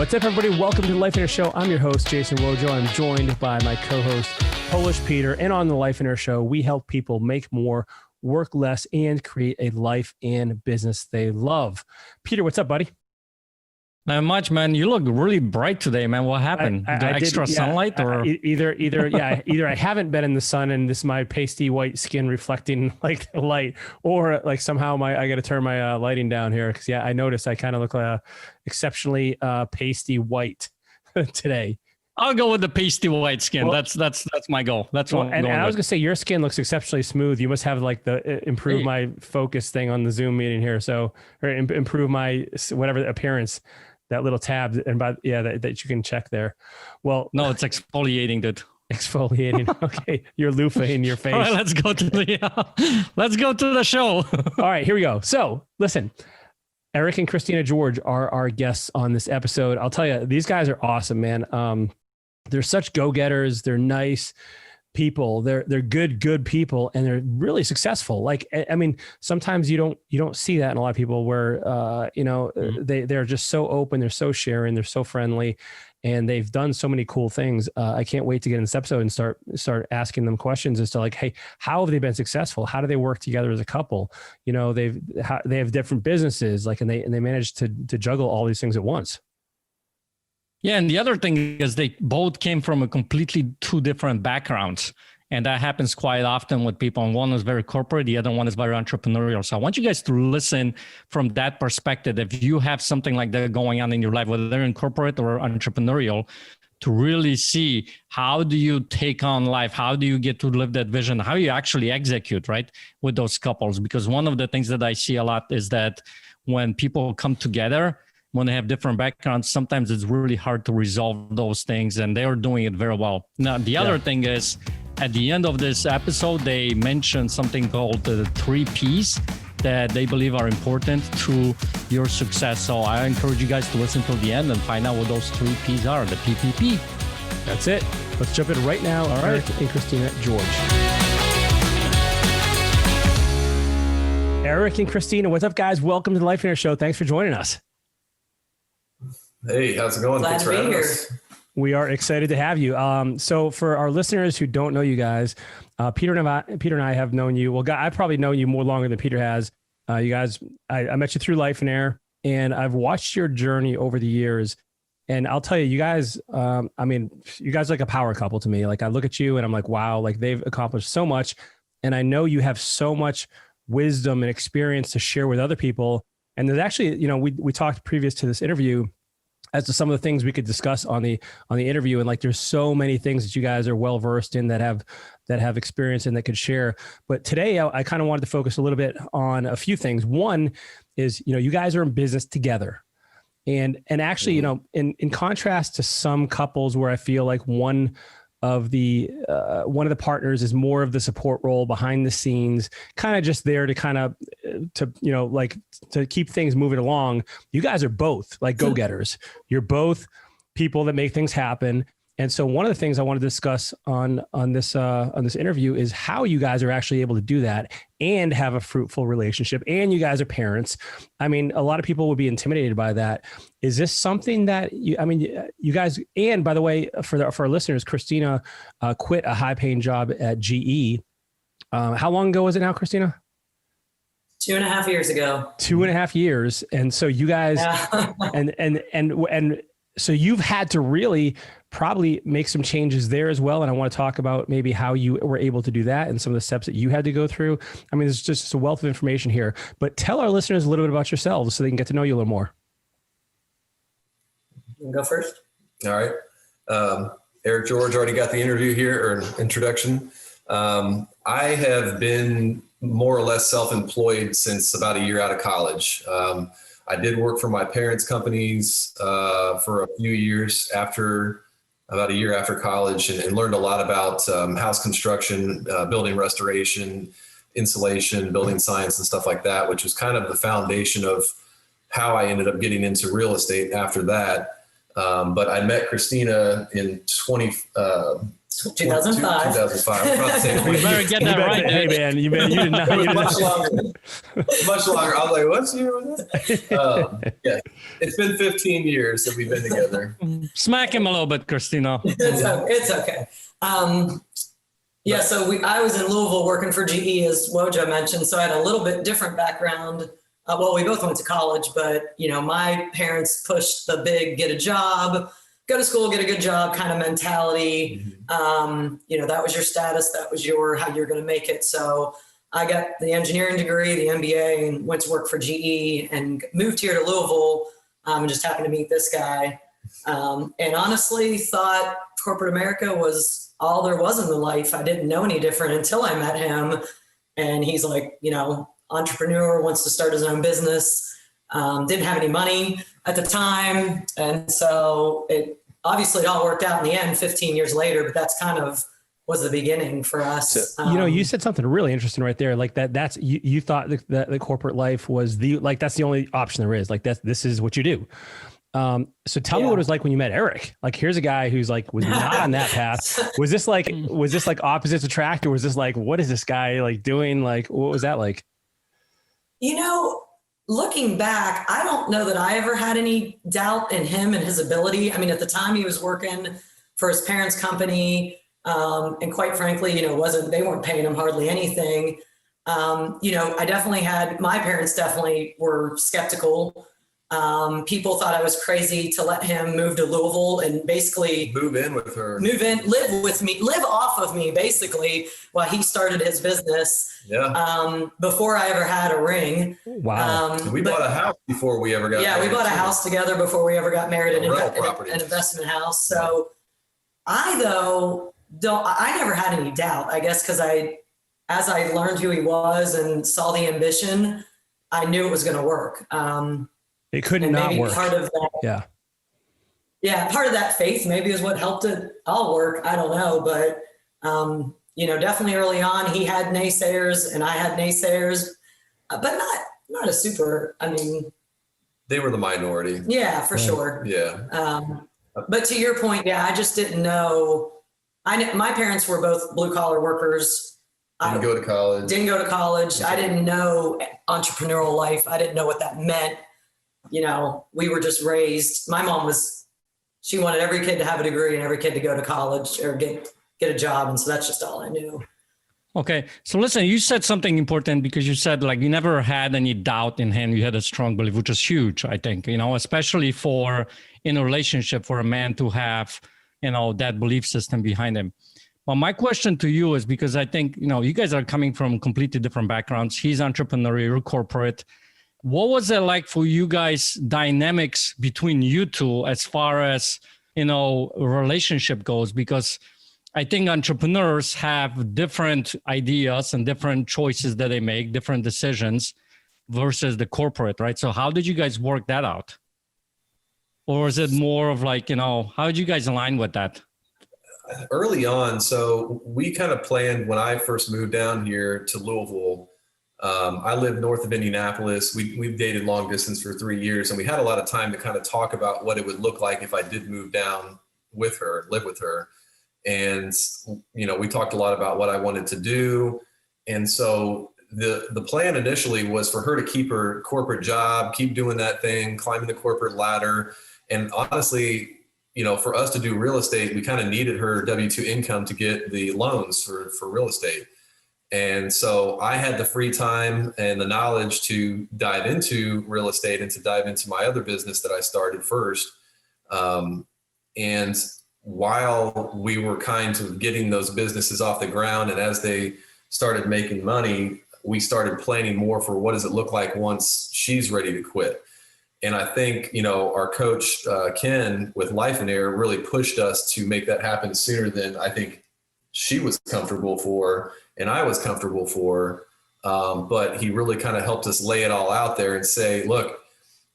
What's up, everybody? Welcome to the Lifeonaire Show. I'm your host, Jason Wojo. I'm joined by my co-host, Polish Peter. And on the Lifeonaire Show, we help people make more, work less, and create a life and business they love. Peter, what's up, buddy? Not much, man. You look really bright today, man. What happened? Sunlight, or either I haven't been in the sun and this is my pasty white skin reflecting like the light, or like somehow I got to turn my lighting down here because I noticed I kind of look like exceptionally pasty white today. I'll go with the pasty white skin. Well, that's my goal. That's what. And I was gonna say your skin looks exceptionally smooth. You must have like the improve my focus thing on the Zoom meeting here, or improve my whatever appearance. That little tab, and that you can check there. Well, no, it's exfoliating, dude. Exfoliating. Okay, your loofah in your face. All right, let's go to the show. All right, here we go. So, listen, Eric and Christina George are our guests on this episode. I'll tell you, these guys are awesome, man. They're such go-getters. They're nice people. They're good people, and they're really successful. Like, I mean, sometimes you don't see that in a lot of people where they're just so open, they're so sharing, they're so friendly, and they've done so many cool things. I can't wait to get in this episode and start asking them questions as to like, hey, how have they been successful? How do they work together as a couple? You know, they have different businesses, like, and they manage to juggle all these things at once. Yeah, and the other thing is they both came from a completely two different backgrounds. And that happens quite often with people. And one is very corporate, the other one is very entrepreneurial. So I want you guys to listen from that perspective. If you have something like that going on in your life, whether they're in corporate or entrepreneurial, to really see how do you take on life? How do you get to live that vision? How you actually execute, right, with those couples? Because one of the things that I see a lot is that when people come together, when they have different backgrounds, sometimes it's really hard to resolve those things, and they're doing it very well. Now, the other thing is, at the end of this episode, they mentioned something called the 3 Ps that they believe are important to your success. So I encourage you guys to listen till the end and find out what those 3 Ps are, the PPP. That's it. Let's jump in right now. All right. Eric and Christina George. Eric and Christina, what's up, guys? Welcome to the Lifeonaire Show. Thanks for joining us. Hey, how's it going? Thanks for having us. We are excited to have you. So for our listeners who don't know you guys, Peter and I have known you. Well, I've probably known you more longer than Peter has. You guys, I met you through Lifeonaire, and I've watched your journey over the years. And I'll tell you, you guys, you guys are like a power couple to me. Like, I look at you and I'm like, wow, like they've accomplished so much. And I know you have so much wisdom and experience to share with other people. And there's actually, we talked previous to this interview as to some of the things we could discuss on the interview. And like, there's so many things that you guys are well versed in that have experience and that could share. But today I kind of wanted to focus a little bit on a few things. One is, you guys are in business together. And actually, in contrast to some couples where I feel like one of the partners is more of the support role behind the scenes, kind of just there to to keep things moving along. You guys are both like go-getters. You're both people that make things happen. And so one of the things I want to discuss on this interview is how you guys are actually able to do that and have a fruitful relationship. And you guys are parents. I mean, a lot of people would be intimidated by that. Is this something that you guys, and by the way, for our listeners, Christina quit a high-paying job at GE. How long ago was it now, Christina? 2.5 years ago. 2.5 years. And so you guys, and so you've had to really probably make some changes there as well. And I want to talk about maybe how you were able to do that and some of the steps that you had to go through. I mean, there's just a wealth of information here, but tell our listeners a little bit about yourselves so they can get to know you a little more. You can go first. All right. Eric George already got the interview here, or introduction. I have been more or less self-employed since about a year out of college. I did work for my parents' companies for a few years about a year after college, and learned a lot about house construction, building restoration, insulation, building science, and stuff like that, which was kind of the foundation of how I ended up getting into real estate after that. But I met Christina in 2005. 2005. I'm about to say You better get that right. Hey man, you did not. You did much not. longer. Much longer. I was like, what's year was that? Yeah, it's been 15 years that we've been together. Smack him a little bit, Christina. It's okay. Yeah, so I was in Louisville working for GE, as Wojo mentioned. So I had a little bit different background. Well, we both went to college, but my parents pushed the big get a job, go to school, get a good job kind of mentality. That was your status, that was how you're going to make it. So I got the engineering degree, the MBA, and went to work for GE and moved here to Louisville and just happened to meet this guy. And honestly thought corporate America was all there was in the life. I didn't know any different until I met him. And he's like, entrepreneur, wants to start his own business, didn't have any money at the time. And so it all worked out in the end 15 years later, but that's kind of was the beginning for us. So, you said something really interesting right there. Like that's, you thought that the corporate life was that's the only option there is. Like this is what you do. So tell me what it was like when you met Eric. Like, here's a guy who's like, was not on that path. Was this like opposites attract, or was this like, what is this guy like doing? Like, what was that like? Looking back, I don't know that I ever had any doubt in him and his ability. I mean, at the time he was working for his parents' company. And quite frankly, they weren't paying him hardly anything. I definitely my parents definitely were skeptical. People thought I was crazy to let him move to Louisville and basically move in with her, live with me, live off of me, basically, while he started his business. Yeah. Before I ever had a ring. Wow. We bought a house before we ever got married. We bought a house together before we ever got married, an investment house. So I never had any doubt, I guess, because as I learned who he was and saw the ambition, I knew it was going to work. It couldn't not work. Part of that, part of that faith maybe is what helped it all work. I don't know, but definitely early on he had naysayers and I had naysayers, but not a super. I mean, they were the minority. Yeah, for sure. Yeah. But to your point, I just didn't know. My parents were both blue collar workers. Didn't go to college. I didn't know entrepreneurial life. I didn't know what that meant. We were just raised. My mom she wanted every kid to have a degree and every kid to go to college or get a job. And so that's just all I knew. Okay. So listen, you said something important because you said like you never had any doubt in him. You had a strong belief, which is huge, I think, especially in a relationship for a man to have, that belief system behind him. Well, my question to you is because I think, you guys are coming from completely different backgrounds. He's entrepreneurial, you're corporate. What was it like for you guys, dynamics between you two as far as, relationship goes? Because I think entrepreneurs have different ideas and different choices that they make, different decisions versus the corporate, right? So how did you guys work that out? Or is it more of like, how did you guys align with that? Early on, so we kind of planned when I first moved down here to Louisville. I lived north of Indianapolis. We've dated long distance for 3 years, and we had a lot of time to kind of talk about what it would look like if I did move down with her, live with her. And, we talked a lot about what I wanted to do. And so the plan initially was for her to keep her corporate job, keep doing that thing, climbing the corporate ladder. And honestly, for us to do real estate, we kind of needed her W-2 income to get the loans for real estate. And so I had the free time and the knowledge to dive into real estate and to dive into my other business that I started first. And while we were kind of getting those businesses off the ground, and as they started making money, we started planning more for what does it look like once she's ready to quit. And I think, our coach, Ken, with Lifeonaire really pushed us to make that happen sooner than I think she was comfortable for and I was comfortable for. But he really kind of helped us lay it all out there and say, look,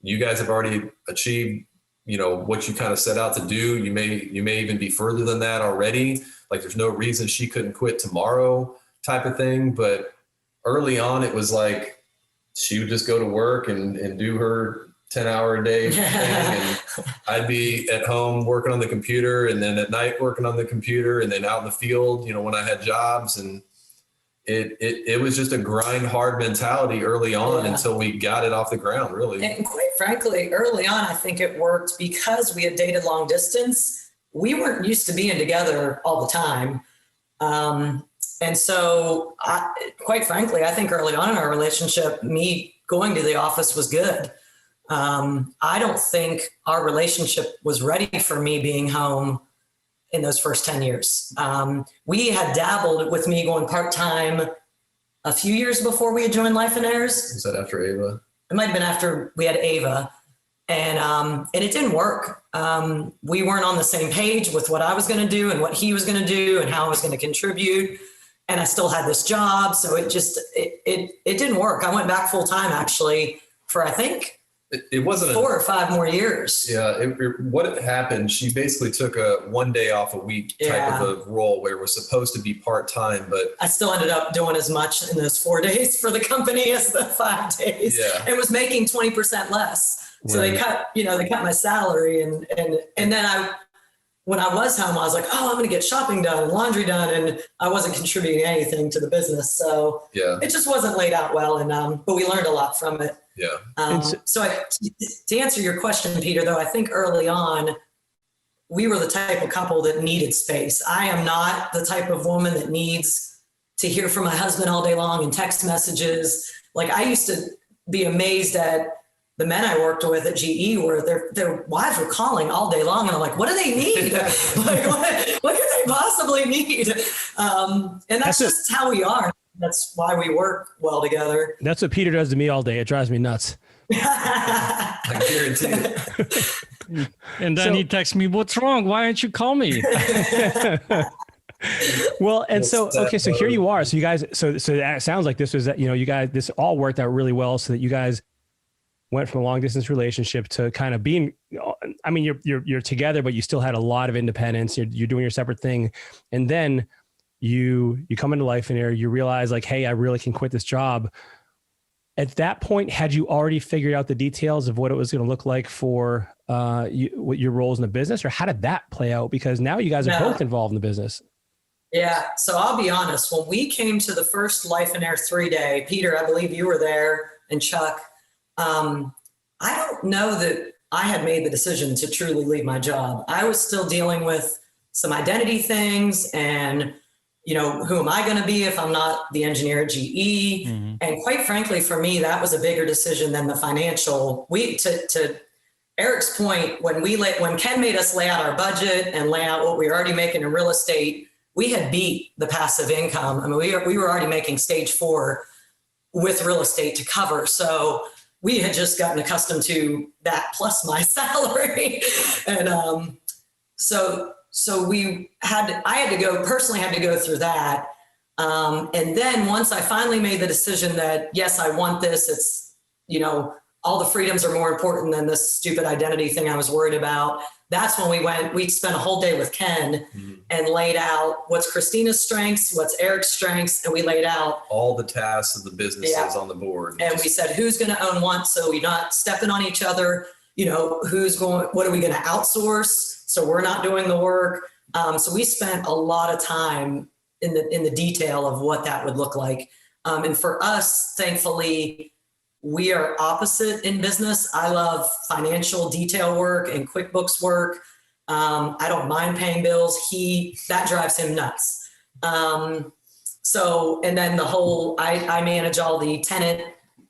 you guys have already achieved, what you kind of set out to do. You may even be further than that already. Like there's no reason she couldn't quit tomorrow type of thing. But early on, it was like she would just go to work and do her 10-hour a day thing, and I'd be at home working on the computer, and then at night working on the computer, and then out in the field, when I had jobs. And it was just a grind hard mentality early on until we got it off the ground, really. And quite frankly, early on, I think it worked because we had dated long distance. We weren't used to being together all the time. And so quite frankly, I think early on in our relationship, me going to the office was good. I don't think our relationship was ready for me being home in those first 10 years. We had dabbled with me going part-time a few years before we had joined Lifeonaires. Was that after Ava? It might've been after we had Ava, and it didn't work. We weren't on the same page with what I was going to do and what he was going to do and how I was going to contribute. And I still had this job. So it didn't work. I went back full time actually for, I think, it wasn't 4 or 5 more years. Yeah. What happened, she basically took a 1 day off a week type of a role where it was supposed to be part-time, but I still ended up doing as much in those 4 days for the company as the 5 days. Yeah. And was making 20% less. So Right. they cut my salary. And then when I was home, I was like, oh, I'm going to get shopping done and laundry done. And I wasn't contributing anything to the business. So it just wasn't laid out well. And, but we learned a lot from it. yeah. To answer your question, Peter, though, I think early on, we were the type of couple that needed space. I am not the type of woman that needs to hear from my husband all day long and text messages. Like I used to be amazed at the men I worked with at GE where their wives were calling all day long. And I'm like, what do they need? Like, what could they possibly need? And that's just how we are. That's why we work well together. That's what Peter does to me all day. It drives me nuts. I guarantee it. And then he texts me, "What's wrong? Why don't you call me?" Well, and so here you are. So you guys, so that sounds like this was that, you guys, this all worked out really well so that you guys went from a long distance relationship to kind of being, I mean, you're together, but you still had a lot of independence. You're doing your separate thing. And then you come into Lifeonaire, you realize like, hey, I really can quit this job. At that point, had you already figured out the details of what it was going to look like for what your roles in the business, or how did that play out? Because now you guys are both involved in the business. Yeah. So I'll be honest, when we came to the first Lifeonaire 3-day, Peter, I believe you were there, and Chuck, I don't know that I had made the decision to truly leave my job. I was still dealing with some identity things and, who am I going to be if I'm not the engineer at GE? Mm-hmm. And quite frankly, for me, that was a bigger decision than the financial. To Eric's point, when Ken made us lay out our budget and lay out what we were already making in real estate, we had beat the passive income. I mean, we were already making stage 4 with real estate to cover. So we had just gotten accustomed to that plus my salary. And so I had to go through that. And then once I finally made the decision that, yes, I want this, it's, all the freedoms are more important than this stupid identity thing I was worried about. That's when we spent a whole day with Ken and laid out what's Christina's strengths, what's Eric's strengths. And we laid out all the tasks of the businesses on the board. And we said, who's going to own what? So we're not stepping on each other, what are we going to outsource? So we're not doing the work. So we spent a lot of time in the detail of what that would look like. And for us, thankfully, we are opposite in business. I love financial detail work and QuickBooks work. I don't mind paying bills. That drives him nuts. And then I manage all the tenant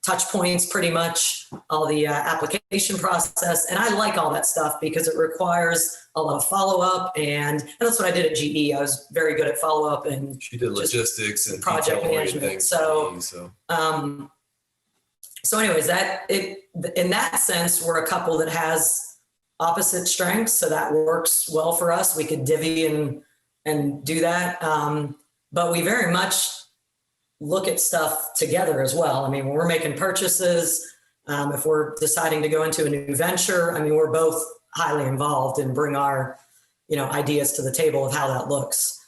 touch points, pretty much all the application process. And I like all that stuff because it requires a lot of follow-up. And that's what I did at GE. I was very good at follow-up and she did logistics and project management. So anyways, in that sense, we're a couple that has opposite strengths. So that works well for us. We could divvy and do that. But we very much look at stuff together as well. I mean, when we're making purchases, if we're deciding to go into a new venture, I mean, we're both highly involved and bring our, ideas to the table of how that looks.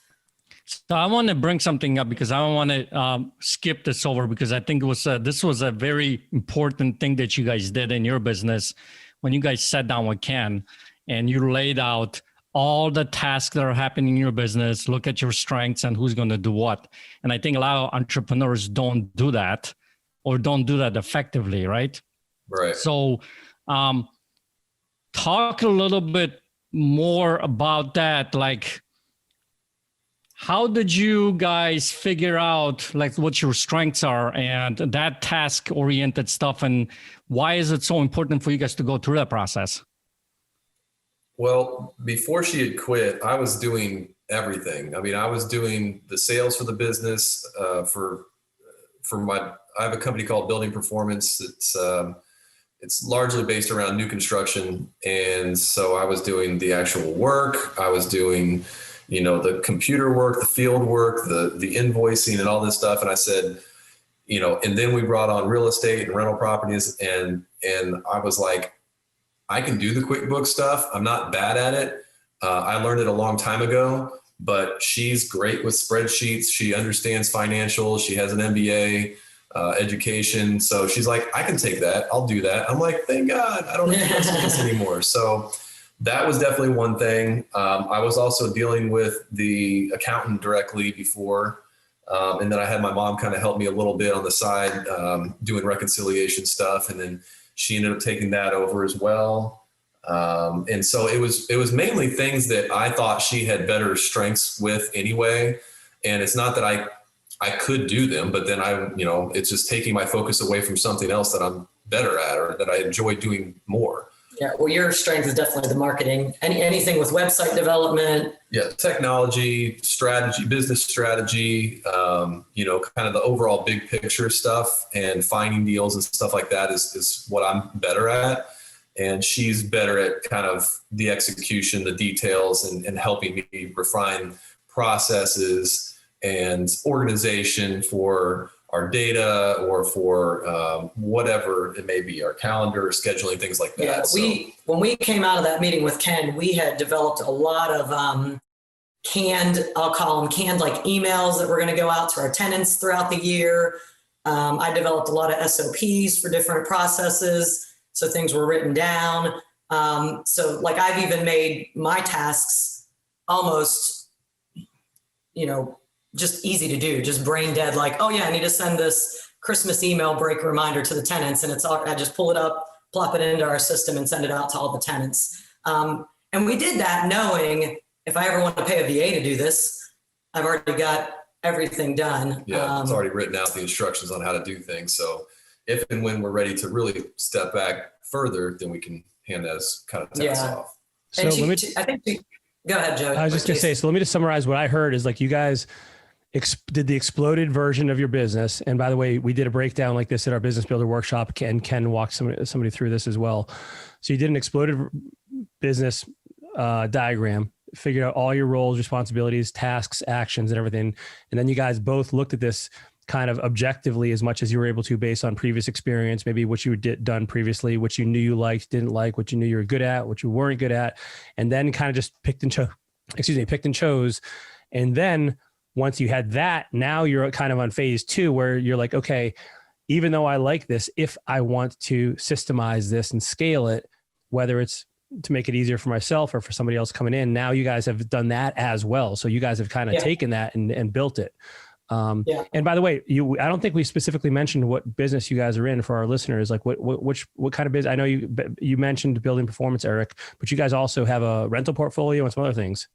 So I want to bring something up because I don't want to skip this over, because I think this was a very important thing that you guys did in your business when you guys sat down with Ken and you laid out all the tasks that are happening in your business, look at your strengths and who's going to do what. And I think a lot of entrepreneurs don't do that, or don't do that effectively, right? Right. So talk a little bit more about that. Like, how did you guys figure out like what your strengths are and that task oriented stuff? And why is it so important for you guys to go through that process? Well, before she had quit, I was doing everything. I mean, I was doing the sales for the business, I have a company called Building Performance. It's largely based around new construction. And so I was doing the actual work. I was doing, the computer work, the field work, the invoicing and all this stuff. And I said, and then we brought on real estate and rental properties. And I was like, I can do the QuickBooks stuff. I'm not bad at it. I learned it a long time ago, but she's great with spreadsheets. She understands financials. She has an MBA education. So she's like, I can take that. I'll do that. I'm like, thank God, I don't have to do this anymore. So that was definitely one thing. I was also dealing with the accountant directly before. And then I had my mom kind of help me a little bit on the side, doing reconciliation stuff. And then she ended up taking that over as well. And so it was mainly things that I thought she had better strengths with anyway. And it's not that I could do them, but then it's just taking my focus away from something else that I'm better at or that I enjoy doing more. Yeah, well, your strength is definitely the marketing. Anything with website development. Yeah, technology, strategy, business strategy, kind of the overall big picture stuff and finding deals and stuff like that is what I'm better at. And she's better at kind of the execution, the details, and helping me refine processes and organization for our data or for whatever it may be, our calendar, scheduling, things like that. Yeah, when we came out of that meeting with Ken, we had developed a lot of I'll call them canned like emails that were going to go out to our tenants throughout the year. I developed a lot of SOPs for different processes. So things were written down. So like I've even made my tasks almost, just easy to do, just brain dead. Like, oh yeah, I need to send this Christmas email break reminder to the tenants. And I just pull it up, plop it into our system and send it out to all the tenants. And we did that knowing if I ever want to pay a VA to do this, I've already got everything done. Yeah, it's already written out the instructions on how to do things. So if and when we're ready to really step back further, then we can hand those kind of tasks off. So go ahead, Joe. I was just going to say, so let me just summarize what I heard is like you guys did the exploded version of your business. And by the way, we did a breakdown like this at our business builder workshop, and Ken walked somebody through this as well. So you did an exploded business diagram, figured out all your roles, responsibilities, tasks, actions, and everything. And then you guys both looked at this kind of objectively as much as you were able to based on previous experience, maybe what you done previously, what you knew you liked, didn't like, what you knew you were good at, what you weren't good at, and then kind of just picked and chose. And then once you had that, now you're kind of on phase 2 where you're like, okay, even though I like this, if I want to systemize this and scale it, whether it's to make it easier for myself or for somebody else coming in, now you guys have done that as well. So you guys have kind of taken that and built it. And by the way, I don't think we specifically mentioned what business you guys are in for our listeners. Like what kind of business? I know you mentioned Building Performance, Eric, but you guys also have a rental portfolio and some other things.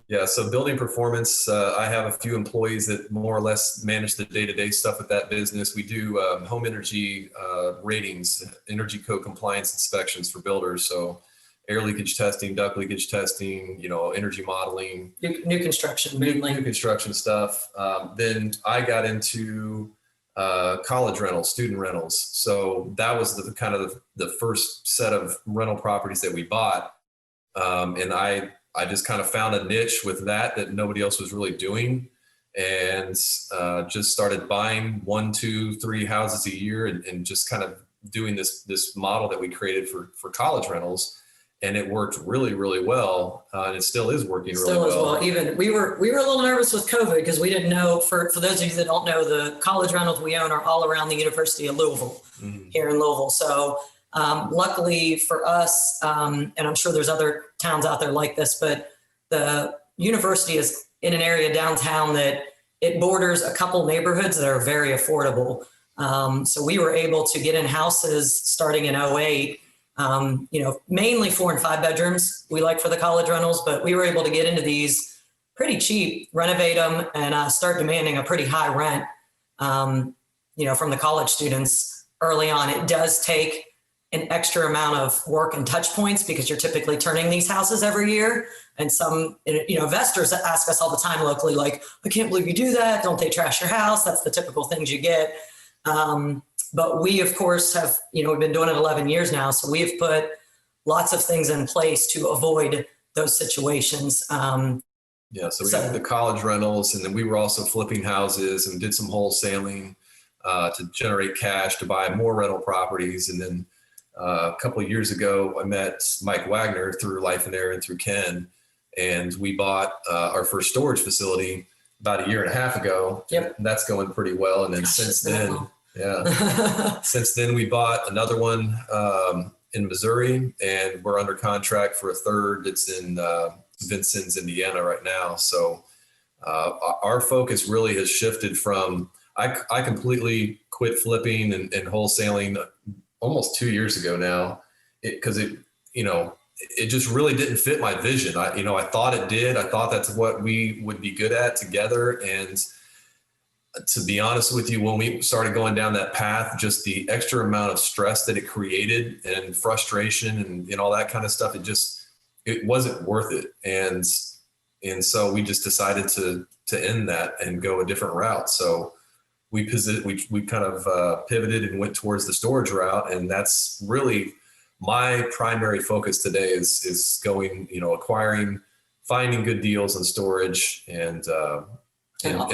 Yeah. So Building Performance, I have a few employees that more or less manage the day-to-day stuff with that business. We do home energy ratings, energy code compliance inspections for builders. So air leakage testing, duct leakage testing, energy modeling, new construction, mainly new construction stuff. Then I got into college rentals, student rentals. So that was the kind of the first set of rental properties that we bought. And I just kind of found a niche with that nobody else was really doing, and just started buying 1, 2, 3 houses a year and just kind of doing this model that we created for college rentals. and it worked really, really well. And it still is working really Still as well. well. Even we were a little nervous with COVID because we didn't know, for those of you that don't know, the college rentals we own are all around the University of Louisville, here in Louisville. So luckily for us, and I'm sure there's other towns out there like this, but the university is in an area downtown that it borders a couple neighborhoods that are very affordable. So we were able to get in houses starting in '08, mainly 4 and 5 bedrooms we like for the college rentals, but we were able to get into these pretty cheap, renovate them, and start demanding a pretty high rent, from the college students early on. It does take an extra amount of work and touch points because you're typically turning these houses every year. And some, investors ask us all the time locally, like, I can't believe you do that. Don't they trash your house? That's the typical things you get. But we, of course, have, we've been doing it 11 years now. So we've put lots of things in place to avoid those situations. So we got the college rentals, and then we were also flipping houses and did some wholesaling to generate cash to buy more rental properties. And then a couple of years ago, I met Mike Wagner through Lifeonaire and through Ken, and we bought our first storage facility about a year and a half ago. Yep. And that's going pretty well. And then since then we bought another one in Missouri, and we're under contract for a third. It's in Vincennes, Indiana right now. So our focus really has shifted from, I completely quit flipping and wholesaling almost 2 years ago now, because it just really didn't fit my vision. I thought it did. I thought that's what we would be good at together. And to be honest with you, when we started going down that path, just the extra amount of stress that it created and frustration and all that kind of stuff, it wasn't worth it. And so we just decided to end that and go a different route. So we kind of pivoted and went towards the storage route. And that's really my primary focus today is going, acquiring, finding good deals in storage and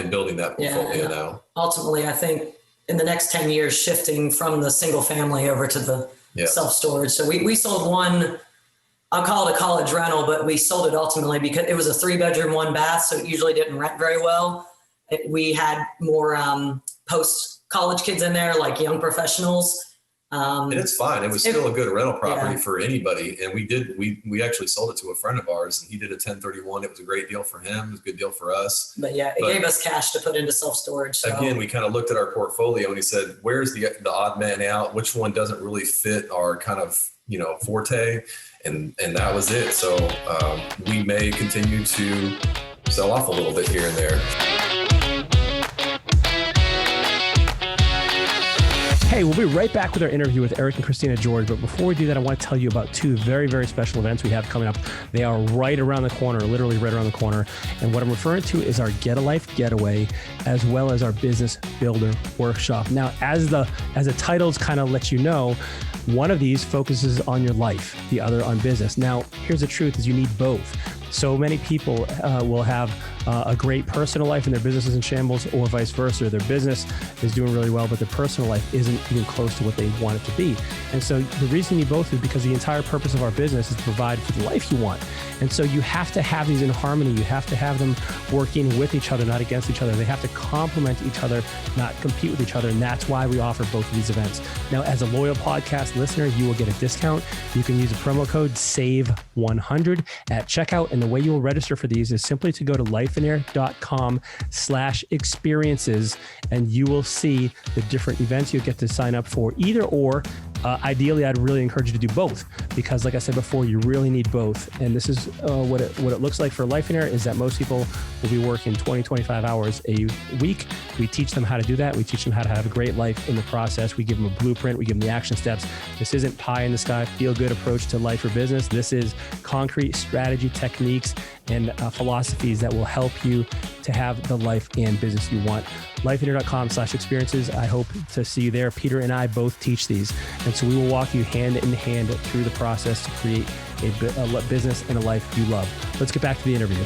building that portfolio now. Ultimately, I think in the next 10 years, shifting from the single family over to the self-storage. So we sold one, I'll call it a college rental, but we sold it ultimately because it was a 3-bedroom, 1 bath. So it usually didn't rent very well. We had more post-college kids in there, like young professionals. And it's fine. It was still a good rental property for anybody. And we actually sold it to a friend of ours, and he did a 1031. It was a great deal for him. It was a good deal for us. But it gave us cash to put into self-storage. So. Again, we kind of looked at our portfolio and he said, where's the odd man out? Which one doesn't really fit our kind of, forte? And that was it. So we may continue to sell off a little bit here and there. Hey, we'll be right back with our interview with Eric and Christina George. But before we do that, I want to tell you about 2 very, very special events we have coming up. They are right around the corner, literally right around the corner. And what I'm referring to is our Get a Life Getaway, as well as our Business Builder Workshop. Now, as the titles kind of let you know, one of these focuses on your life, the other on business. Now, here's the truth: is you need both. So many people will have a great personal life and their business is in shambles, or vice versa. Their business is doing really well, but their personal life isn't even close to what they want it to be. And so the reason you both is because the entire purpose of our business is to provide for the life you want. And so you have to have these in harmony. You have to have them working with each other, not against each other. They have to complement each other, not compete with each other. And that's why we offer both of these events. Now, as a loyal podcast listener, you will get a discount. You can use a promo code SAVE100 at checkout. And the way you will register for these is simply to go to lifeonaire.com/experiences, and you will see the different events you get to sign up for, either or. Ideally, I'd really encourage you to do both because, like I said before, you really need both. And this is what it looks like for Lifeonaire is that most people will be working 20, 25 hours a week. We teach them how to do that. We teach them how to have a great life in the process. We give them a blueprint. We give them the action steps. This isn't pie in the sky, feel good approach to life or business. This is concrete strategy, techniques, and philosophies that will help you to have the life and business you want. Lifeonaire.com/experiences. I hope to see you there. Peter and I both teach these. And so we will walk you hand in hand through the process to create a business and a life you love. Let's get back to the interview.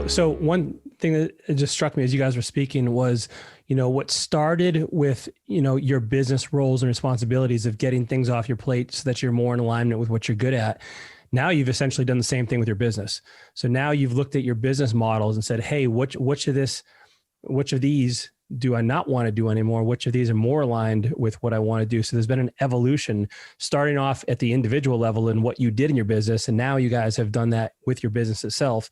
So one thing that just struck me as you guys were speaking was, what started with, your business roles and responsibilities of getting things off your plate so that you're more in alignment with what you're good at. Now you've essentially done the same thing with your business. So now you've looked at your business models and said, hey, which of these do I not want to do anymore? Which of these are more aligned with what I want to do? So there's been an evolution starting off at the individual level in what you did in your business. And now you guys have done that with your business itself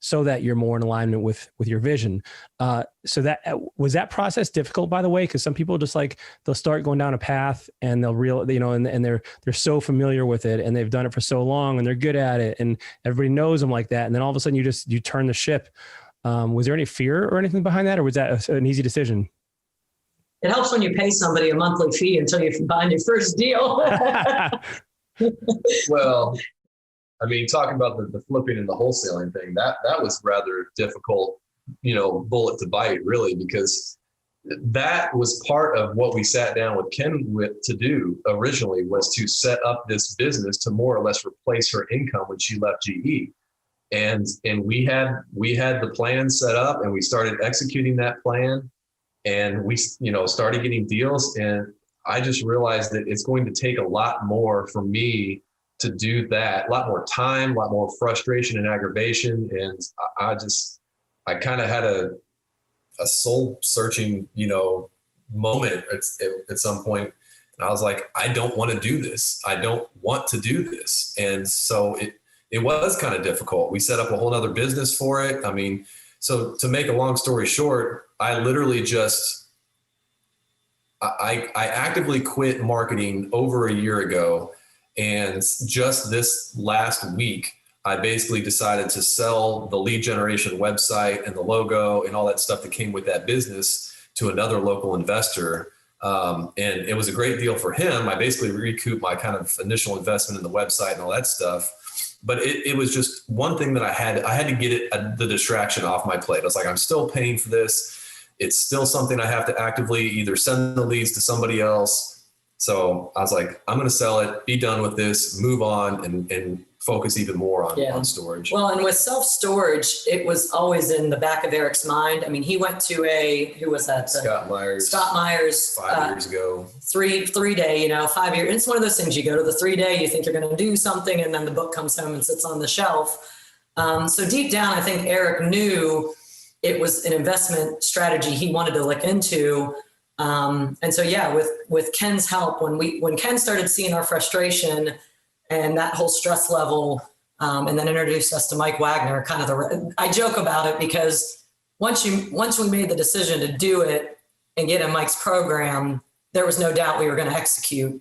so that you're more in alignment with your vision. So that was that process difficult, by the way? Because some people just they'll start going down a path and and they're so familiar with it and they've done it for so long and they're good at it and everybody knows them like that. And then all of a sudden you turn the ship. Was there any fear or anything behind that, or was that an easy decision? It helps when you pay somebody a monthly fee until you find your first deal. Well, I mean, talking about the flipping and the wholesaling thing, that was rather difficult, bullet to bite, really, because that was part of what we sat down with Ken to do originally, was to set up this business to more or less replace her income when she left GE. And we had the plan set up and we started executing that plan and we, started getting deals. And I just realized that it's going to take a lot more for me to do that, a lot more time, a lot more frustration and aggravation. And I kind of had a soul searching, moment at some point. And I was like, I don't want to do this. I don't want to do this. And so it was kind of difficult. We set up a whole other business for it. I mean, so to make a long story short, I literally I actively quit marketing over a year ago. And just this last week, I basically decided to sell the lead generation website and the logo and all that stuff that came with that business to another local investor. And it was a great deal for him. I basically recouped my kind of initial investment in the website and all that stuff. But it was just one thing that I had to get the distraction off my plate. I was like, I'm still paying for this. It's still something I have to actively either send the leads to somebody else. So I was like, I'm going to sell it, be done with this, move on and focus even more on storage. Well, and with self-storage, it was always in the back of Eric's mind. I mean, he went to who was that? Scott Myers 5 years ago. 3-day, 5 years. It's one of those things, you go to the 3-day, you think you're going to do something, and then the book comes home and sits on the shelf. So deep down, I think Eric knew it was an investment strategy he wanted to look into. And so, with Ken's help, when Ken started seeing our frustration and that whole stress level, and then introduced us to Mike Wagner, I joke about it because once we made the decision to do it and get in Mike's program, there was no doubt we were going to execute.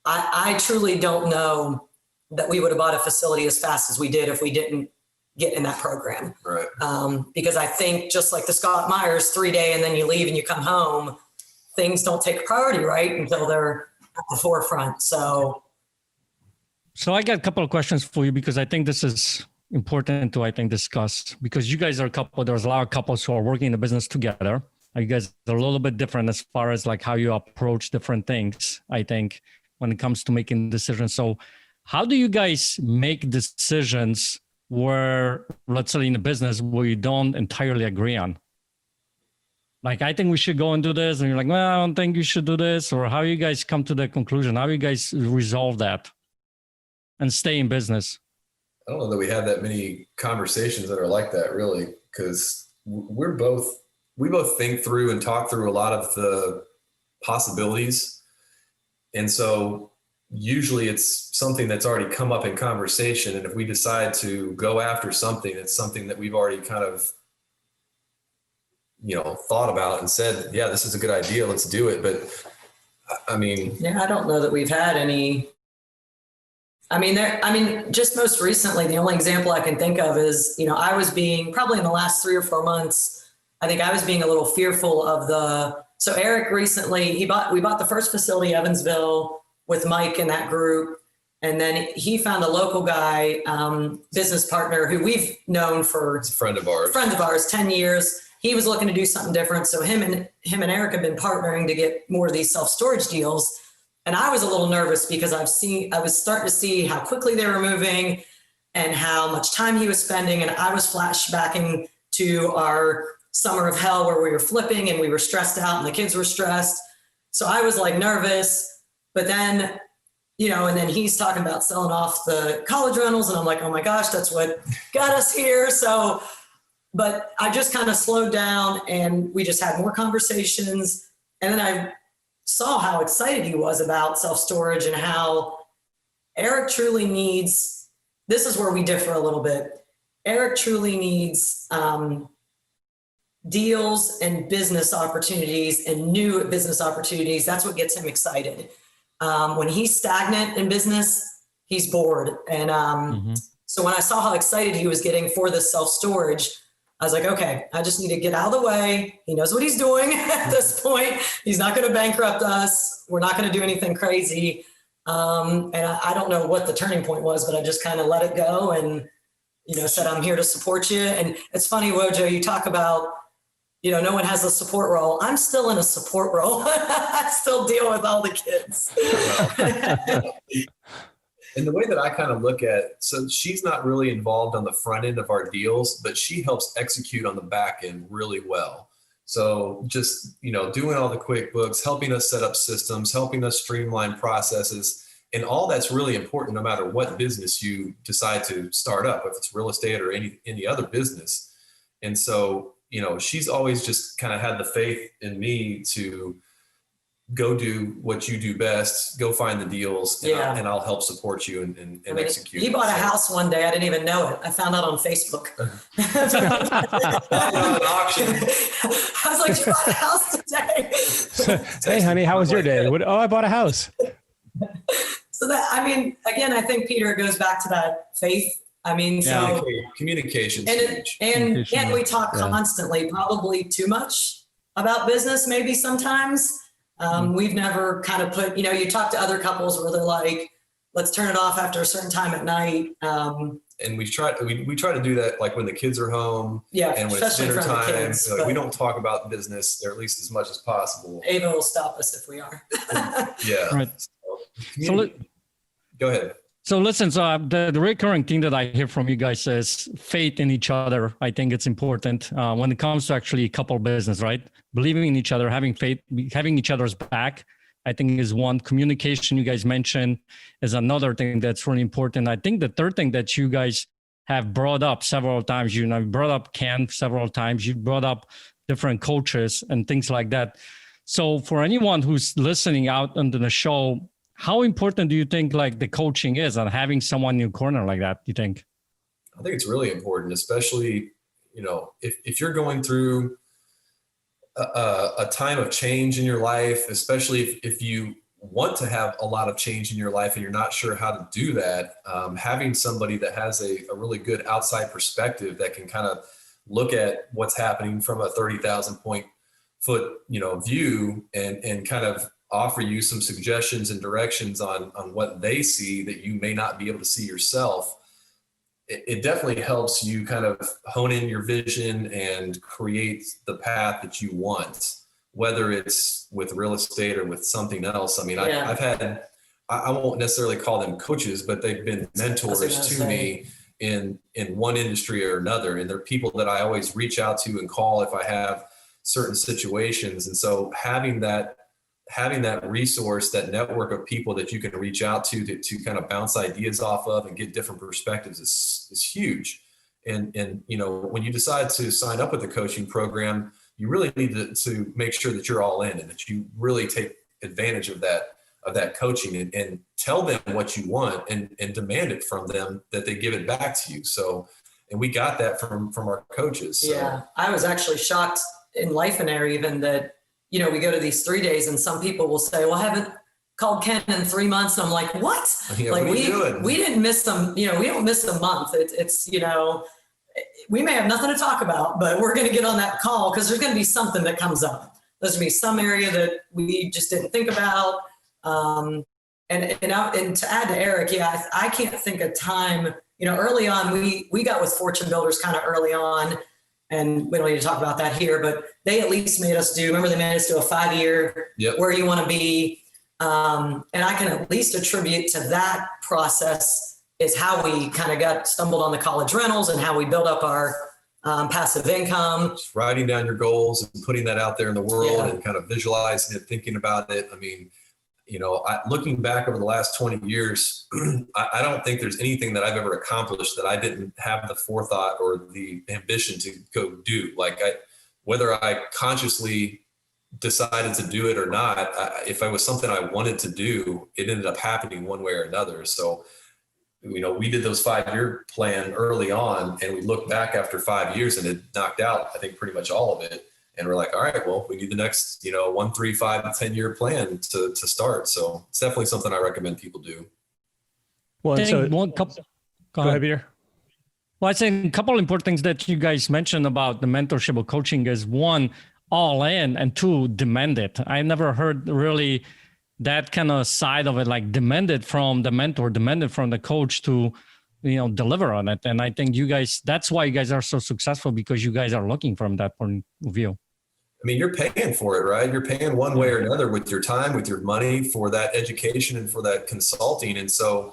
I truly don't know that we would have bought a facility as fast as we did if we didn't get in that program. Right. Because I think just like the Scott Myers 3-day and then you leave and you come home, things don't take priority, right, until they're at the forefront. So I got a couple of questions for you because I think this is important to, discuss, because you guys are a couple, there's a lot of couples who are working in the business together. You guys are a little bit different as far as how you approach different things, I think, when it comes to making decisions. So how do you guys make decisions where, let's say in a business where you don't entirely agree on? I think we should go and do this. And you're like, well, I don't think you should do this. Or how you guys come to that conclusion? How you guys resolve that and stay in business? I don't know that we have that many conversations that are like that, really, because we both think through and talk through a lot of the possibilities. And so usually it's something that's already come up in conversation. And if we decide to go after something, it's something that we've already kind of, thought about and said, yeah, this is a good idea. Let's do it. But I mean, I don't know that we've had any. Just most recently, the only example I can think of is, I was being probably in the last 3 or 4 months, I think I was being a little fearful of so Eric recently, we bought the first facility, Evansville, with Mike and that group. And then he found a local guy, business partner who we've known for it's a friend of ours, 10 years. He was looking to do something different. So him and Eric have been partnering to get more of these self-storage deals. And I was a little nervous because I was starting to see how quickly they were moving and how much time he was spending. And I was flashbacking to our summer of hell where we were flipping and we were stressed out and the kids were stressed. So I was like nervous, but then, and then he's talking about selling off the college rentals. And I'm like, oh my gosh, that's what got us here. So, but I just kind of slowed down and we just had more conversations. And then I saw how excited he was about self-storage and how Eric truly needs, this is where we differ a little bit. Eric truly needs deals and business opportunities and new business opportunities. That's what gets him excited. When he's stagnant in business, he's bored. And so when I saw how excited he was getting for this self-storage, I was like, okay, I just need to get out of the way. He knows what he's doing at this point. He's not going to bankrupt us. We're not going to do anything crazy. And I don't know what the turning point was, but I just kind of let it go and, said, I'm here to support you. And it's funny, Wojo, you talk about, no one has a support role. I'm still in a support role. I still deal with all the kids. And the way that I kind of look at, so she's not really involved on the front end of our deals, but she helps execute on the back end really well. So just, doing all the QuickBooks, helping us set up systems, helping us streamline processes, and all that's really important no matter what business you decide to start up, if it's real estate or any other business. And so, she's always just kind of had the faith in me to go do what you do best, go find the deals, and I'll help support you and execute. He bought a house one day. I didn't even know it. I found out on Facebook. I was like, you bought a house today. Hey, honey, how was your day? I bought a house. So that, again, I think, Peter, it goes back to that faith. Communication. And we talk constantly, probably too much about business, maybe sometimes. We've never kind of put, you talk to other couples where they're like, let's turn it off after a certain time at night. And we try to do that like when the kids are home, and when it's dinner time. We don't talk about business, or at least as much as possible. Ava will stop us if we are. Right. Go ahead. So listen, the recurring thing that I hear from you guys is faith in each other. I think it's important when it comes to actually couple business, right? Believing in each other, having faith, having each other's back, I think is one. Communication, you guys mentioned, is another thing that's really important. I think the third thing that you guys have brought up several times, you brought up Ken several times, you brought up different coaches and things like that. So for anyone who's listening out under the show, how important do you think like the coaching is and having someone in your corner like that, do you think? I think it's really important, especially, if you're going through a time of change in your life, especially if you want to have a lot of change in your life and you're not sure how to do that, having somebody that has a really good outside perspective that can kind of look at what's happening from a 30,000 foot view and kind of offer you some suggestions and directions on what they see that you may not be able to see yourself. It definitely helps you kind of hone in your vision and create the path that you want, whether it's with real estate or with something else. I've had, I won't necessarily call them coaches, but they've been mentors to me in one industry or another. And they're people that I always reach out to and call if I have certain situations. And so having that resource, that network of people that you can reach out to kind of bounce ideas off of and get different perspectives is huge. And when you decide to sign up with the coaching program, you really need to make sure that you're all in and that you really take advantage of that coaching and tell them what you want and demand it from them, that they give it back to you. So, and we got that from our coaches. So. Yeah. I was actually shocked in Lifeonaire even that, we go to these 3 days and some people will say, well, I haven't called Ken in 3 months. And I'm like, what? Yeah, like what we didn't miss them. We don't miss a month. It's we may have nothing to talk about, but we're going to get on that call because there's going to be something that comes up. There's going to be some area that we just didn't think about. And to add to Eric, I can't think of time, early on, we got with Fortune Builders kind of early on. And we don't need to talk about that here, but they at least made us remember they made us do a 5-year where you want to be. And I can at least attribute to that process is how we kind of stumbled on the college rentals and how we built up our passive income. Just writing down your goals and putting that out there in the world Yeah. and kind of visualizing it, thinking about it. I mean, looking back over the last 20 years, I don't think there's anything that I've ever accomplished that I didn't have the forethought or the ambition to go do. Whether I consciously decided to do it or not, if it was something I wanted to do, it ended up happening one way or another. So, we did those 5-year plan early on, and we looked back after 5 years and it knocked out, I think, pretty much all of it. And we're like, all right, well, we need the next, 1, 3, 5, 10-year plan to start. So it's definitely something I recommend people do. Well, I so think go ahead, Peter. Well, I think a couple important things that you guys mentioned about the mentorship or coaching is, one, all in, and two, demand it. I never heard really that kind of side of it, like demanded from the mentor, demanded from the coach to, deliver on it. And I think you guys, that's why you guys are so successful, because you guys are looking from that point of view. I mean, you're paying for it, right? You're paying one way or another with your time, with your money, for that education and for that consulting. And so,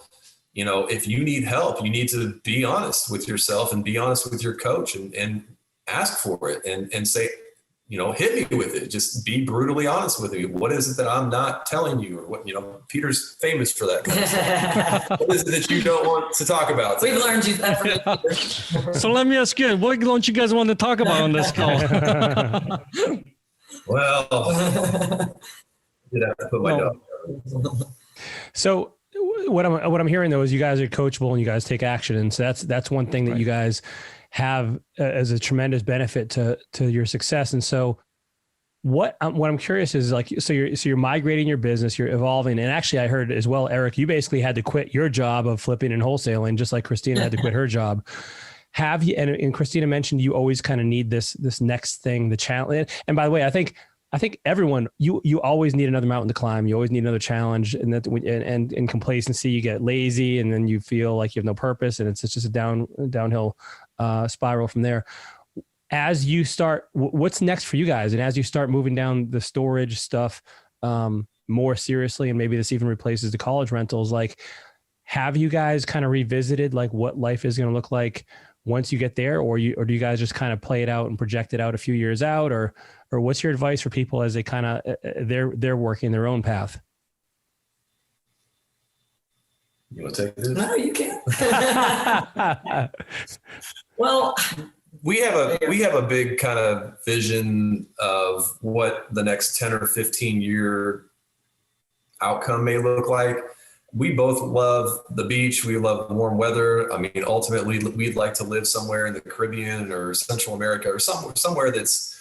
if you need help, you need to be honest with yourself and be honest with your coach and ask for it and say, hit me with it. Just be brutally honest with me. What is it that I'm not telling you? Or what, Peter's famous for that kind of stuff. What is it that you don't want to talk about today? We've learned you that from Peter. So let me ask you, what don't you guys want to talk about on this call? Well, you'd have to put my dog down. So what I'm hearing though is you guys are coachable and you guys take action, and so that's one thing that you guys have as a tremendous benefit to your success. And so what I'm curious is, like, so you're migrating your business, you're evolving. And actually I heard as well, Eric, you basically had to quit your job of flipping and wholesaling, just like Christina had to quit her job. Have you, and Christina mentioned you always kind of need this next thing, the challenge. And by the way, I think everyone, you always need another mountain to climb. You always need another challenge, and that, and in complacency, you get lazy, and then you feel like you have no purpose, and it's just a downhill spiral from there. As you start, what's next for you guys? And as you start moving down the storage stuff more seriously, and maybe this even replaces the college rentals, like, have you guys kind of revisited like what life is going to look like once you get there, or do you guys just kind of play it out and project it out a few years out, or what's your advice for people as they kind of they're working their own path? You want to take this? No, you can't. Well, we have a big kind of vision of what the next 10 or 15 year outcome may look like. We both love the beach. We love warm weather. I mean, ultimately, we'd like to live somewhere in the Caribbean or Central America, or somewhere that's,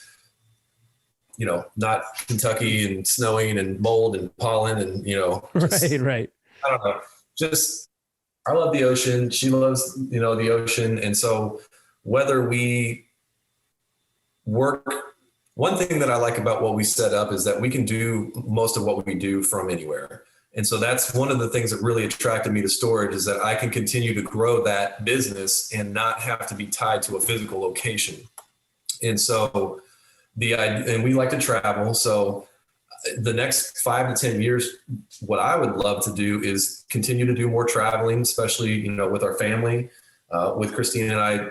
not Kentucky and snowing and mold and pollen and, Right. I don't know. Just, I love the ocean. She loves, the ocean. And so whether we work, one thing that I like about what we set up is that we can do most of what we do from anywhere. And so that's one of the things that really attracted me to storage, is that I can continue to grow that business and not have to be tied to a physical location. And so and we like to travel. So the next 5 to 10 years, what I would love to do is continue to do more traveling, especially, with our family, with Christina and I,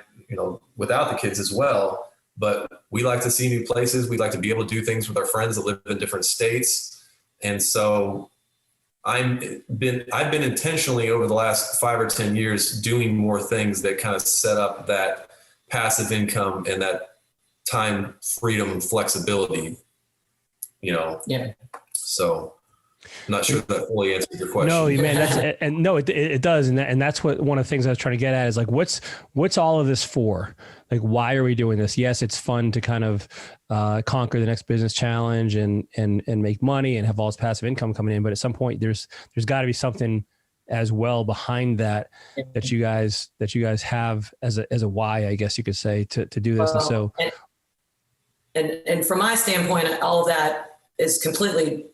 without the kids as well. But we like to see new places. We like to be able to do things with our friends that live in different states. And so I've been intentionally over the last 5 or 10 years doing more things that kind of set up that passive income and that time freedom, flexibility, Yeah. So I'm not sure that fully answered your question. No, man, it does. And that's what, one of the things I was trying to get at is like, what's all of this for? Like, why are we doing this? Yes, it's fun to kind of conquer the next business challenge and make money and have all this passive income coming in. But at some point there's got to be something as well behind that you guys have as a why, I guess you could say, to do this. Well, and so, and from my standpoint, all of that is completely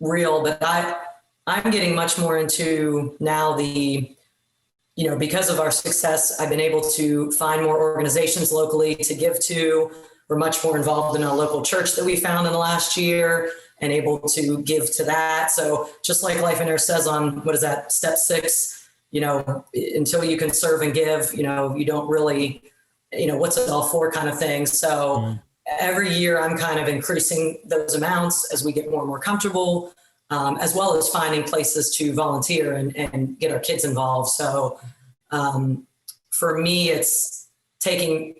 real, but I'm getting much more into now because of our success, I've been able to find more organizations locally to give to. We're much more involved in a local church that we found in the last year and able to give to that. So just like Lifeonaire says on, what is that, step 6, until you can serve and give, you don't really what's it all for kind of thing. So every year I'm kind of increasing those amounts as we get more and more comfortable, as well as finding places to volunteer and get our kids involved. So for me, it's taking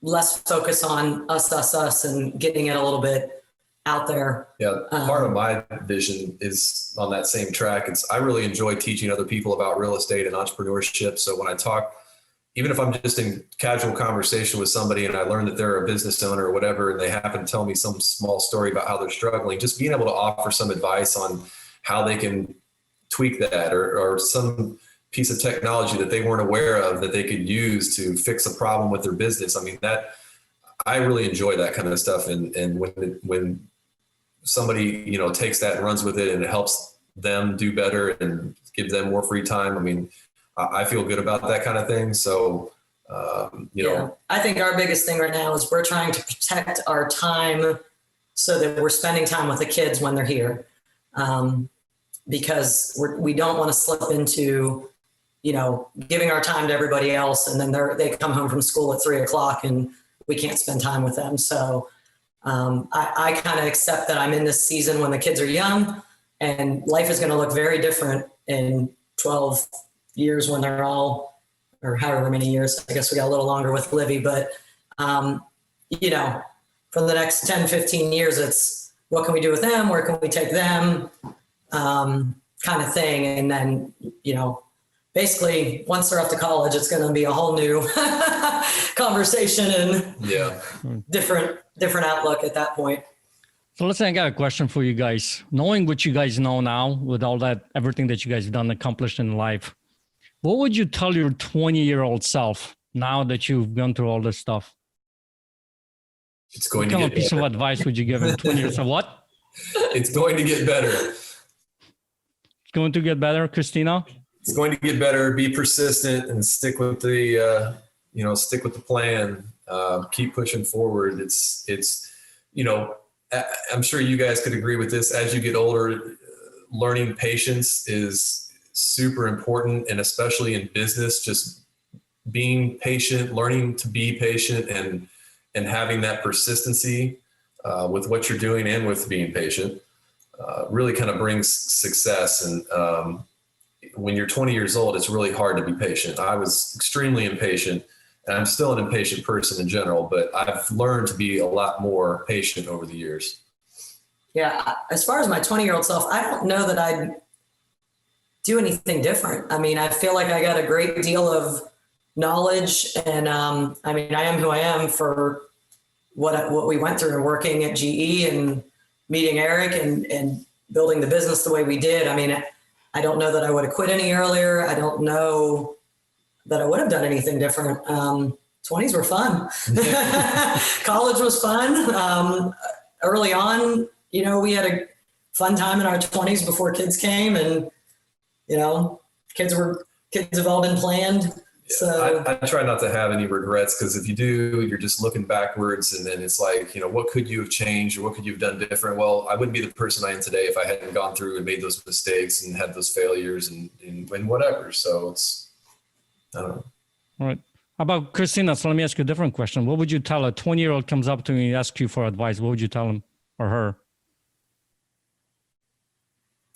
less focus on us, and getting it a little bit out there. Yeah, part of my vision is on that same track. I really enjoy teaching other people about real estate and entrepreneurship. So when I talk, even if I'm just in casual conversation with somebody and I learn that they're a business owner or whatever, and they happen to tell me some small story about how they're struggling, just being able to offer some advice on how they can tweak that, or some piece of technology that they weren't aware of that they could use to fix a problem with their business. I mean, I really enjoy that kind of stuff. And when somebody, takes that and runs with it and it helps them do better and give them more free time, I mean, I feel good about that kind of thing. So, I think our biggest thing right now is we're trying to protect our time so that we're spending time with the kids when they're here. Because we don't want to slip into, giving our time to everybody else. And then they come home from school at 3:00 and we can't spend time with them. So I kind of accept that I'm in this season when the kids are young, and life is going to look very different in 12 years when they're all, or however many years. I guess we got a little longer with Livy, but, for the next 10, 15 years, it's what can we do with them? Where can we take them? Kind of thing. And then, basically once they're off to college, it's going to be a whole new conversation and different outlook at that point. So let's say I got a question for you guys. Knowing what you guys know now, with all that, everything that you guys have done, accomplished in life, what would you tell your 20-year-old self now that you've gone through all this stuff? It's going to get better. What piece of advice would you give him 20 years old? What? It's going to get better. It's going to get better, Christina? It's going to get better. Be persistent and stick with the, stick with the plan. Keep pushing forward. It's, I'm sure you guys could agree with this. As you get older, learning patience is super important, and especially in business, just being patient, learning to be patient, and having that persistency with what you're doing and with being patient really kind of brings success. And when you're 20 years old, it's really hard to be patient. I was extremely impatient, and I'm still an impatient person in general, but I've learned to be a lot more patient over the years. Yeah. As far as my 20-year-old self, I don't know that I'd do anything different. I mean, I feel like I got a great deal of knowledge, and I am who I am for what we went through working at GE and meeting Eric and building the business the way we did. I mean, I don't know that I would have quit any earlier. I don't know that I would have done anything different. 20s were fun. College was fun. Early on, we had a fun time in our 20s before kids came, and, kids have all been planned. So I try not to have any regrets, because if you do, you're just looking backwards, and then it's like, what could you have changed, or what could you have done different? Well, I wouldn't be the person I am today if I hadn't gone through and made those mistakes and had those failures and whatever. So I don't know. All right. How about Christina? So let me ask you a different question. What would you tell a 20-year-old comes up to me and asks you for advice? What would you tell him or her?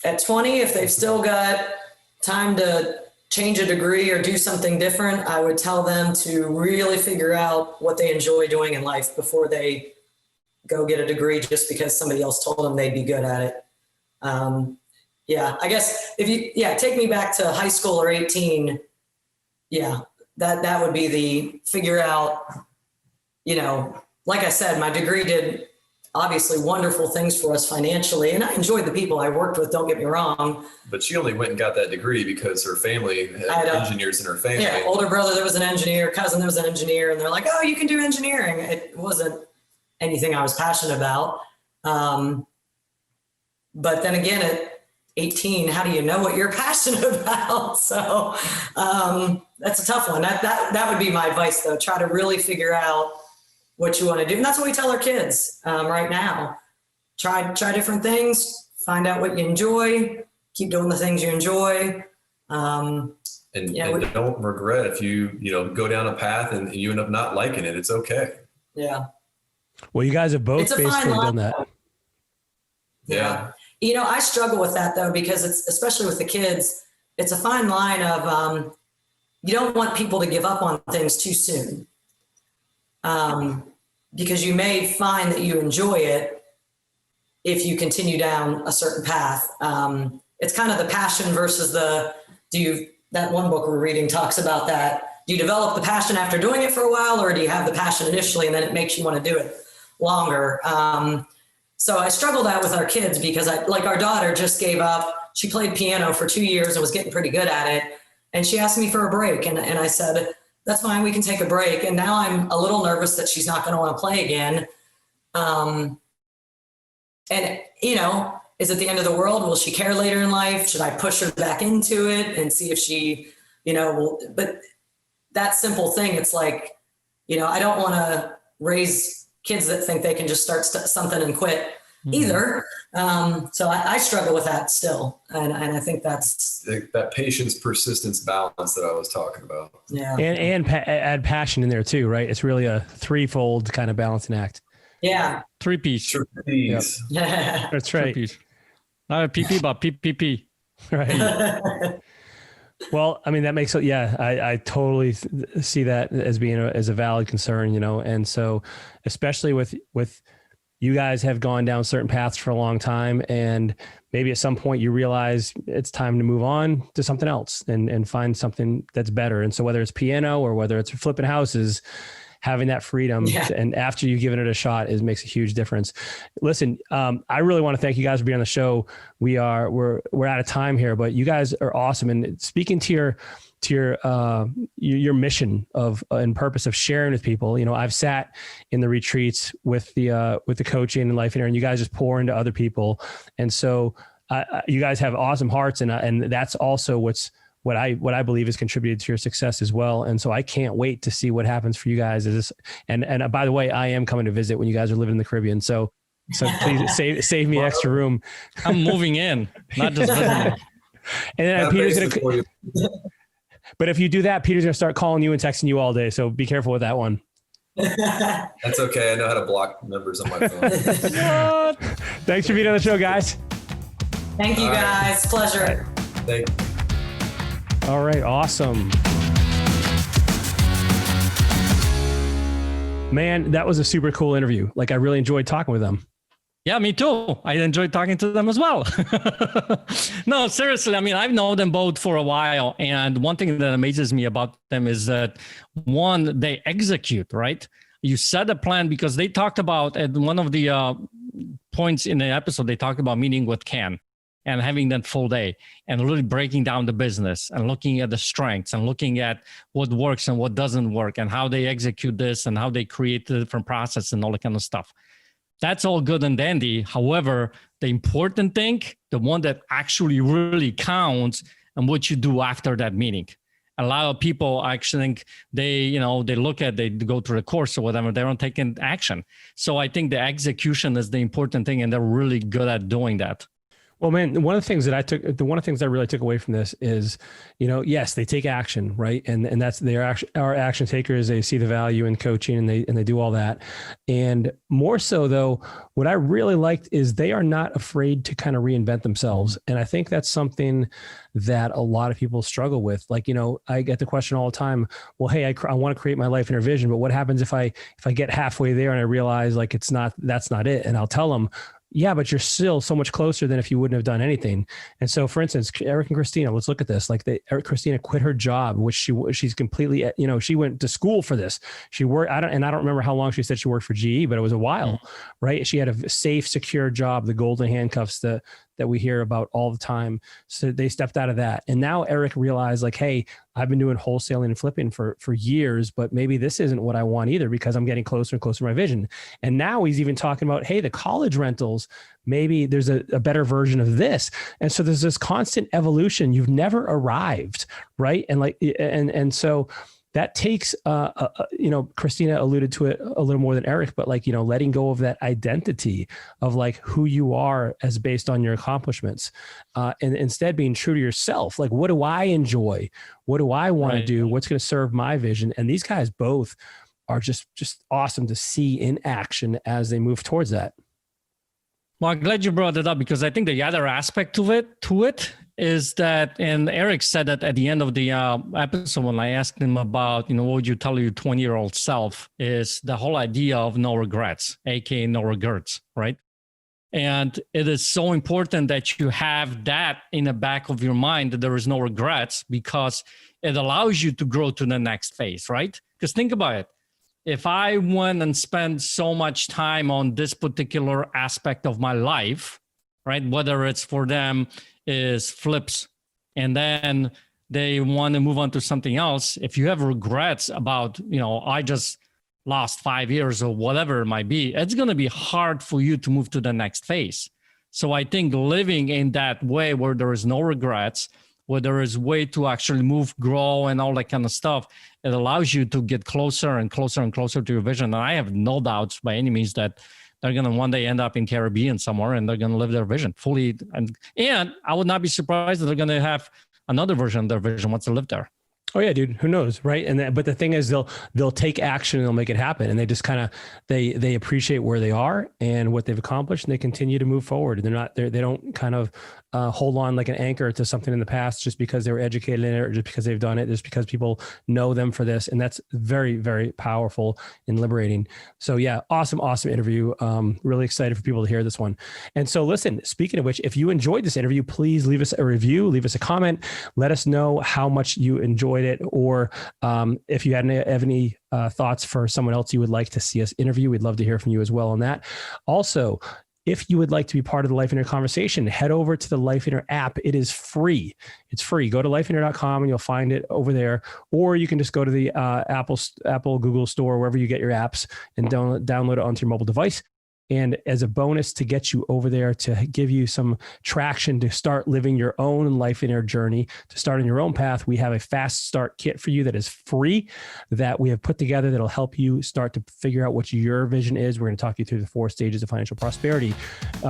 At 20, if they've still got time to change a degree or do something different, I would tell them to really figure out what they enjoy doing in life before they go get a degree just because somebody else told them they'd be good at it. I guess take me back to high school or 18. Yeah, that would be the figure out, like I said, my degree did obviously wonderful things for us financially, and I enjoyed the people I worked with, don't get me wrong. But she only went and got that degree because her family had engineers in her family. Yeah, older brother that was an engineer, cousin that was an engineer, and they're like, oh, you can do engineering. It wasn't anything I was passionate about. But then again, at 18, how do you know what you're passionate about? So that's a tough one. That would be my advice, though. Try to really figure out what you want to do. And that's what we tell our kids right now. Try different things, find out what you enjoy, keep doing the things you enjoy. and Yeah, and don't regret if you go down a path and you end up not liking it. It's okay. yeah. Well, you guys have both It's a fine basically line. done that. Yeah. I struggle with that though, because it's, especially with the kids, it's a fine line of, you don't want people to give up on things too soon. Because you may find that you enjoy it if you continue down a certain path. It's kind of the passion versus that one book we're reading talks about that. Do you develop the passion after doing it for a while, or do you have the passion initially and then it makes you want to do it longer? So I struggle that with our kids, because like our daughter just gave up. She played piano for 2 years and was getting pretty good at it. And she asked me for a break. And I said, that's fine, we can take a break. And now I'm a little nervous that she's not going to want to play again. And, is it the end of the world? Will she care later in life? Should I push her back into it and see if she, but that simple thing, it's like, I don't want to raise kids that think they can just start something and quit either. So I struggle with that still. And I think that's that patience, persistence balance that I was talking about. Yeah. And add passion in there too, right? It's really a threefold kind of balancing act. Yeah. Three-piece. Yep. Yeah. That's right. Three-piece. Not a PP, but PPP. Right. Well, I mean, that makes it, yeah, I totally see that as being as a valid concern, and so especially with you guys have gone down certain paths for a long time, and maybe at some point you realize it's time to move on to something else and find something that's better. And so whether it's piano or whether it's flipping houses, having that freedom and after you've given it a shot makes a huge difference. Listen, I really want to thank you guys for being on the show. We're out of time here, but you guys are awesome. And speaking to your mission and purpose of sharing with people, I've sat in the retreats with the coaching and Lifeonaire, and you guys just pour into other people. And so you guys have awesome hearts, and that's also what I believe has contributed to your success as well. And so I can't wait to see what happens for you guys. And by the way, I am coming to visit when you guys are living in the Caribbean. So please save me extra room. I'm moving in, not just visiting. And then Peter's going to, but if you do that, Peter's going to start calling you and texting you all day. So be careful with that one. That's okay. I know how to block numbers on my phone. Thanks for being on the show, guys. Thank you, guys. Pleasure. Thank you. All right. Awesome. Man, that was a super cool interview. Like, I really enjoyed talking with them. Yeah, me too. I enjoyed talking to them as well. No, seriously. I mean, I've known them both for a while. And one thing that amazes me about them is that, one, they execute, right? You set a plan, because they talked about, at one of the points in the episode, they talked about meeting with Ken and having that full day and really breaking down the business and looking at the strengths and looking at what works and what doesn't work and how they execute this and how they create the different process and all that kind of stuff. That's all good and dandy. However, the important thing, the one that actually really counts, and what you do after that meeting. A lot of people actually think they go through the course or whatever, they don't take action. So I think the execution is the important thing, and they're really good at doing that. Well, man, one of the things I really took away from this is, yes, they take action, right? And that's, they are action takers. They see the value in coaching, and they do all that. And more so though, what I really liked is they are not afraid to kind of reinvent themselves. And I think that's something that a lot of people struggle with. Like, I get the question all the time, well, hey, I want to create my Lifeonaire vision, but what happens if I get halfway there and I realize like, that's not it. And I'll tell them, yeah, but you're still so much closer than if you wouldn't have done anything. And so, for instance, Eric and Christina, let's look at this. Like, Christina quit her job, which she's completely, she went to school for this. She worked, I don't remember how long she said she worked for GE, but it was a while, right? She had a safe, secure job, the golden handcuffs that we hear about all the time. So they stepped out of that. And now Eric realized, like, hey, I've been doing wholesaling and flipping for years, but maybe this isn't what I want either, because I'm getting closer and closer to my vision. And now he's even talking about, hey, the college rentals, maybe there's a better version of this. And so there's this constant evolution. You've never arrived, right? And so that takes, Christina alluded to it a little more than Eric, but like, letting go of that identity of like who you are as based on your accomplishments, and instead being true to yourself. Like, what do I enjoy? What do I want to do? What's going to serve my vision? And these guys both are just awesome to see in action as they move towards that. Well, I'm glad you brought it up, because I think the other aspect to it is that, and Eric said that at the end of the episode when I asked him about, what would you tell your 20-year-old self, is the whole idea of no regrets, aka no regrets, right? And it is so important that you have that in the back of your mind, that there is no regrets, because it allows you to grow to the next phase, right? Because think about it. If I went and spent so much time on this particular aspect of my life, right, whether it's for them is flips, and then they want to move on to something else, if you have regrets about, I just lost 5 years or whatever it might be, it's going to be hard for you to move to the next phase. So I think living in that way where there is no regrets, where there is way to actually move, grow, and all that kind of stuff, it allows you to get closer and closer and closer to your vision. And I have no doubts by any means that they're going to one day end up in Caribbean somewhere, and they're going to live their vision fully. And I would not be surprised that they're going to have another version of their vision once they live there. Oh yeah, dude, who knows, right? But the thing is, they'll take action and they'll make it happen, and they just kind of they appreciate where they are and what they've accomplished, and they continue to move forward. They don't kind of hold on like an anchor to something in the past just because they were educated in it or just because they've done it, just because people know them for this, and that's very, very powerful and liberating. So yeah, awesome interview. Really excited for people to hear this one. And so listen, speaking of which, if you enjoyed this interview, please leave us a review, leave us a comment, let us know how much you enjoyed it, or if you have any thoughts for someone else you would like to see us interview. We'd love to hear from you as well on that. Also, if you would like to be part of the Lifeonaire conversation, head over to the Lifeonaire app. It is free. It's free. Go to lifeonaire.com and you'll find it over there. Or you can just go to the Apple, Google store, wherever you get your apps, and download it onto your mobile device. And as a bonus to get you over there, to give you some traction to start living your own Lifeonaire journey, to start on your own path, we have a fast start kit for you that is free, that we have put together that'll help you start to figure out what your vision is. We're going to talk you through the 4 stages of financial prosperity.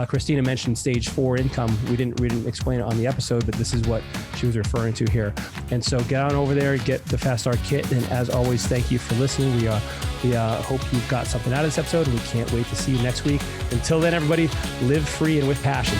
Christina mentioned stage 4 income. We didn't explain it on the episode, but this is what she was referring to here. And so get on over there, get the fast start kit. And as always, thank you for listening. We hope you've got something out of this episode. We can't wait to see you next week. Until then, everybody, live free and with passion.